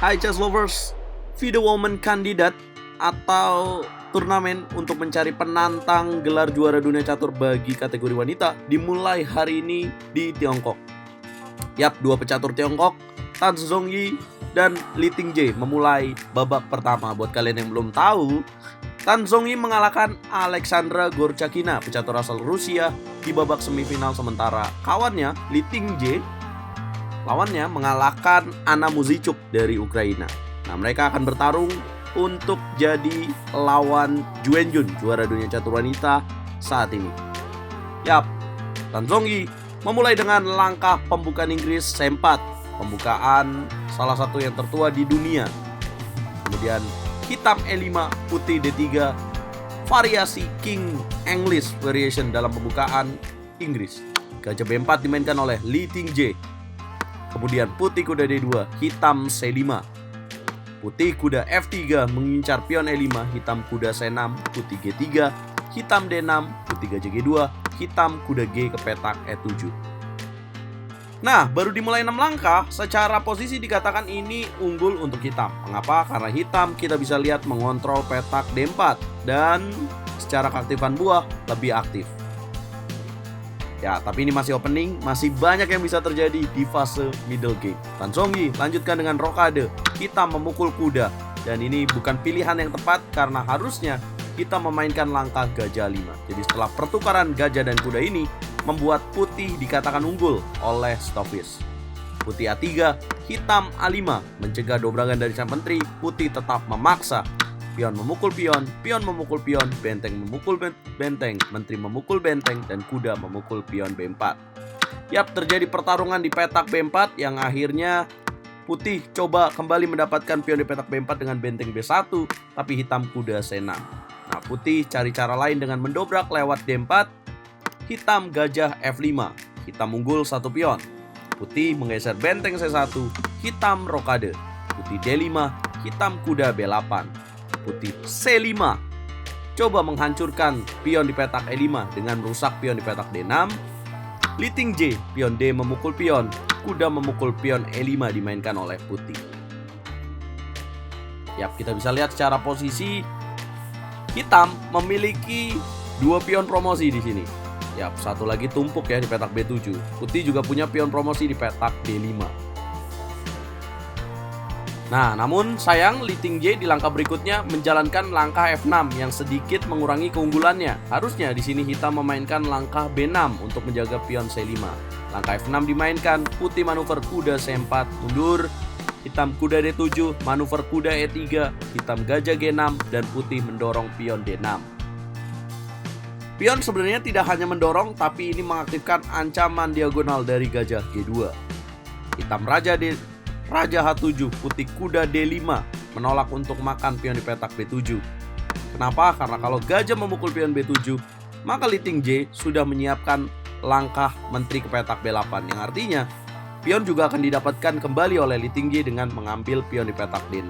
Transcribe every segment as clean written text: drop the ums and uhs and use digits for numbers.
Hai chess lovers, Video Woman kandidat atau turnamen untuk mencari penantang gelar juara dunia catur bagi kategori wanita dimulai hari ini di Tiongkok. Yap, dua pecatur Tiongkok, Tan Zhongyi dan Li Tingjie memulai babak pertama. Buat kalian yang belum tahu, Tan Zhongyi mengalahkan Alexandra Gorchakina, pecatur asal Rusia, di babak semifinal, sementara kawannya Li Tingjie lawannya mengalahkan Anna Muzychuk dari Ukraina. Nah, mereka akan bertarung untuk jadi lawan Ju Wenjun, juara dunia catur wanita saat ini. Yap, Tan Zhongyi memulai dengan langkah pembukaan Inggris C4, pembukaan salah satu yang tertua di dunia. Kemudian hitam E5, putih D3, variasi King English variation dalam pembukaan Inggris. Gajah B4 dimainkan oleh Li Tingjie. Kemudian putih kuda D2, hitam C5. Putih kuda F3 mengincar pion E5, hitam kuda C6, putih G3, hitam D6, putih gajah G2, hitam kuda G ke petak E7. Nah, baru dimulai 6 langkah, secara posisi dikatakan ini unggul untuk hitam. Mengapa? Karena hitam kita bisa lihat mengontrol petak D4 dan secara keaktifan buah lebih aktif. Ya, tapi ini masih opening, masih banyak yang bisa terjadi di fase middle game. Tan Zhongyi lanjutkan dengan rokade, hitam memukul kuda. Dan ini bukan pilihan yang tepat karena harusnya kita memainkan langkah gajah 5. Jadi setelah pertukaran gajah dan kuda ini, membuat putih dikatakan unggul oleh Stoffis. Putih A3, hitam A5, mencegah dobrakan dari sang menteri. Putih tetap memaksa. Pion memukul pion, pion memukul pion, benteng memukul benteng, menteri memukul benteng, dan kuda memukul pion B4. Yap, terjadi pertarungan di petak B4 yang akhirnya putih coba kembali mendapatkan pion di petak B4 dengan benteng B1, tapi hitam kuda C6. Nah, putih cari cara lain dengan mendobrak lewat D4, hitam gajah F5, hitam unggul 1 pion. Putih menggeser benteng C1, hitam rokade, putih D5, hitam kuda B8. Putih C5 coba menghancurkan pion di petak E5 dengan merusak pion di petak D6. Li Tingjie, pion D memukul pion, kuda memukul pion E5 dimainkan oleh putih. Yap, kita bisa lihat secara posisi hitam memiliki 2 pion promosi di sini. Yap, satu lagi tumpuk ya di petak B7. Putih juga punya pion promosi di petak D5. Nah, namun sayang Li Tingjie di langkah berikutnya menjalankan langkah F6 yang sedikit mengurangi keunggulannya. Harusnya di sini hitam memainkan langkah B6 untuk menjaga pion C5. Langkah F6 dimainkan, putih manuver kuda C4 mundur, hitam kuda D7, manuver kuda E3, hitam gajah G6, dan putih mendorong pion D6. Pion sebenarnya tidak hanya mendorong, tapi ini mengaktifkan ancaman diagonal dari gajah G2. Hitam Raja H7, putih kuda D5 menolak untuk makan pion di petak B7. Kenapa? Karena kalau gajah memukul pion B7, maka Li Tingjie sudah menyiapkan langkah menteri ke petak B8, yang artinya pion juga akan didapatkan kembali oleh Li Tingjie dengan mengambil pion di petak D6.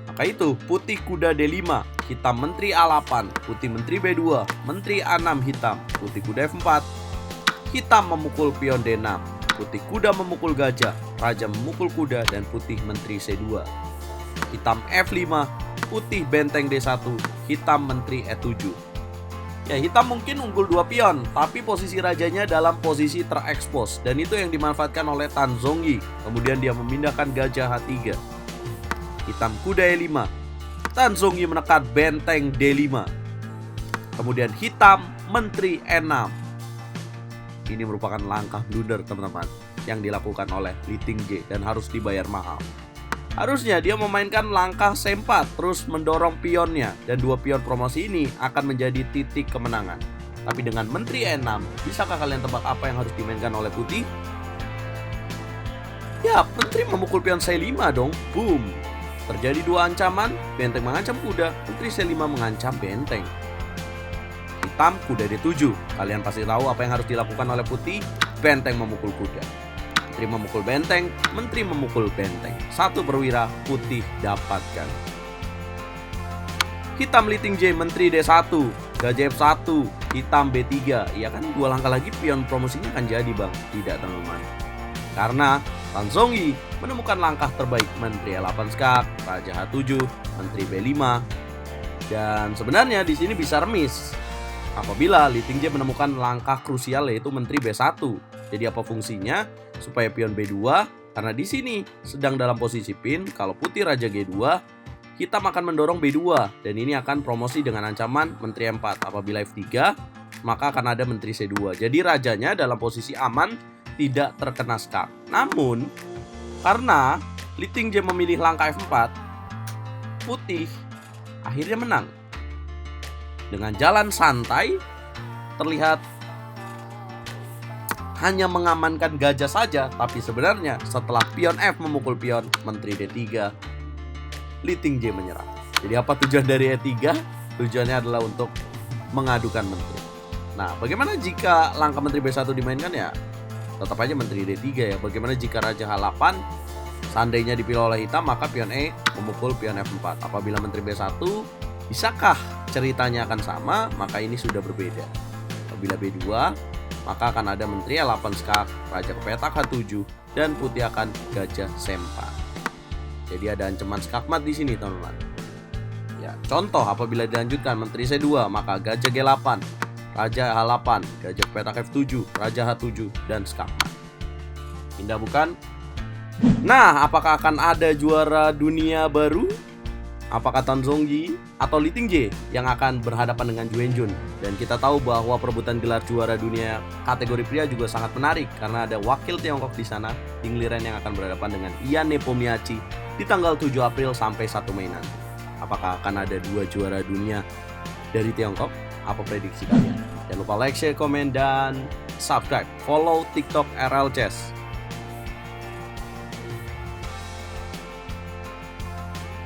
Maka itu putih kuda D5, hitam menteri A8, putih menteri B2, menteri A6 hitam, putih kuda F4, hitam memukul pion D6. Putih kuda memukul gajah, raja memukul kuda, dan putih menteri C2. Hitam F5, putih benteng D1, hitam menteri E7. Ya, hitam mungkin unggul 2 pion, tapi posisi rajanya dalam posisi terekspos, dan itu yang dimanfaatkan oleh Tan Zhongyi. Kemudian dia memindahkan gajah H3. Hitam kuda E5, Tan Zhongyi menekan benteng D5. Kemudian hitam menteri E6. Ini merupakan langkah blunder, teman-teman, yang dilakukan oleh Li Tingjie dan harus dibayar mahal. Harusnya dia memainkan langkah C4 terus mendorong pionnya, dan 2 pion promosi ini akan menjadi titik kemenangan. Tapi dengan menteri E6, bisakah kalian tebak apa yang harus dimainkan oleh putih? Ya, menteri memukul pion C5 dong. Boom. Terjadi 2 ancaman, benteng mengancam kuda, menteri C5 mengancam benteng. Hitam kuda D7. Kalian pasti tahu apa yang harus dilakukan oleh putih. Benteng memukul kuda, menteri memukul benteng, menteri memukul benteng. 1 perwira putih dapatkan. Hitam Li Tingjie, menteri D1, gajah F1, hitam B3. Ya kan 2 langkah lagi pion promosinya akan jadi, bang. Tidak, teman-teman. Karena Tan Zhongyi menemukan langkah terbaik Menteri E8 Skak, Raja H7, Menteri B5. Dan sebenarnya di sini bisa remis apabila Li Tingjie menemukan langkah krusial yaitu Menteri B1. Jadi apa fungsinya? Supaya pion B2, karena di sini sedang dalam posisi pin, kalau putih Raja G2, hitam akan mendorong B2 dan ini akan promosi dengan ancaman Menteri E4. Apabila F3, maka akan ada Menteri C2. Jadi rajanya dalam posisi aman, tidak terkena skak. Namun karena Li Tingjie memilih langkah F4, putih akhirnya menang. Dengan jalan santai, terlihat hanya mengamankan gajah saja, tapi sebenarnya setelah pion F memukul pion Menteri D3, Li Tingjie menyerah. Jadi apa tujuan dari E3? Tujuannya adalah untuk mengadukan menteri. Nah, bagaimana jika langkah Menteri B1 dimainkan ya? Tetap aja Menteri D3 ya. Bagaimana jika Raja H8 seandainya dipilih oleh hitam, maka pion E memukul pion F4. Apabila Menteri B1, bisakah ceritanya akan sama? Maka ini sudah berbeda. Apabila B2, maka akan ada Menteri E8 Skak, Raja ke petak H7, dan putih akan gajah sempat. Jadi ada ancaman skakmat di sini, teman-teman. Ya, contoh apabila dilanjutkan Menteri C2, maka gajah G8, Raja H8, gajah ke petak F7, Raja H7, dan skakmat. Indah bukan? Nah, apakah akan ada juara dunia baru? Apakah Tan Zhongyi atau Li Tingjie yang akan berhadapan dengan Ju Wenjun? Dan kita tahu bahwa perebutan gelar juara dunia kategori pria juga sangat menarik karena ada wakil Tiongkok di sana, Ying Liren, yang akan berhadapan dengan Ian Nepomniachtchi di tanggal 7 April sampai 1 Mei nanti. Apakah akan ada 2 juara dunia dari Tiongkok? Apa prediksi kalian? Jangan lupa like, share, komen, dan subscribe. Follow TikTok RL Chess.